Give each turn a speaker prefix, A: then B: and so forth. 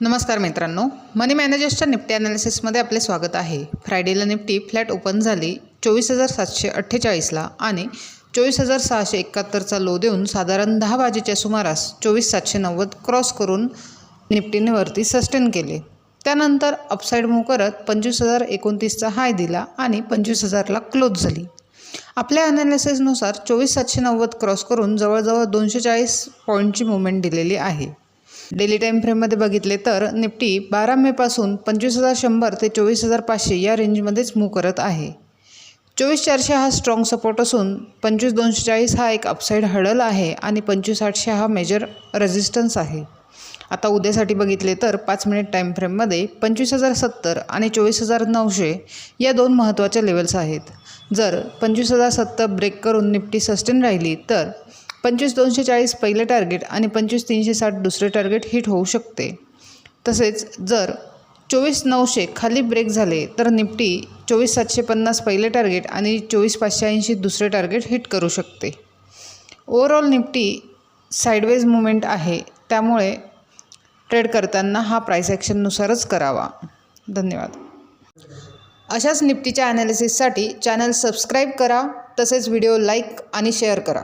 A: नमस्कार मित्रांनो, मनी मॅनेजर्सच्या निफ्टी ॲनालिसिसमध्ये आपले स्वागत आहे। फ्रायडेला निफ्टी फ्लॅट ओपन झाली 24,748ला आणि 24,671चा लो देऊन साधारण 10 वाजेच्या सुमारास 24,790 क्रॉस करून निफ्टीने वरती सस्टेन केले। त्यानंतर अपसाईड मूव्ह करत 25,029चा हाय दिला आणि 25,000ला क्लोज झाली। आपल्या ॲनालिसिसनुसार 24,790 क्रॉस करून जवळजवळ 240 पॉईंटची मूव्हमेंट दिलेली आहे। डेली टाईम फ्रेममध्ये बघितले तर निफ्टी 12 मेपासून 25,100 ते 24,500 या रेंजमध्येच मूव्ह करत आहे। 24,400 हा स्ट्रॉंग सपोर्ट असून 25,240 हा एक अपसाईड हडल आहे आणि 25,800 हा मेजर रेझिस्टन्स आहे। आता उद्यासाठी बघितले तर 5 मिनिट टाईम फ्रेममध्ये 25,070 आणि 24,900 या दोन महत्त्वाच्या लेवल्स आहेत। जर 25,070 ब्रेक करून निफ्टी सस्टेन राहिली तर 25,240 पहिले टार्गेट आणि 25,360 दुसरे टार्गेट हिट होऊ शकते। तसेच जर 24,900 खाली ब्रेक झाले तर निफ्टी 24,750 पहिले टार्गेट आणि 24,580 दुसरे टार्गेट हिट करू शकते। ओव्हरऑल निफ्टी साईडवेज मूव्हमेंट आहे, त्यामुळे ट्रेड करताना हा प्राइस ॲक्शननुसारच करावा। धन्यवाद। अशाच निफ्टीच्या ॲनालिसिससाठी चॅनल सबस्क्राईब करा, तसेच व्हिडिओ लाईक आणि शेअर करा।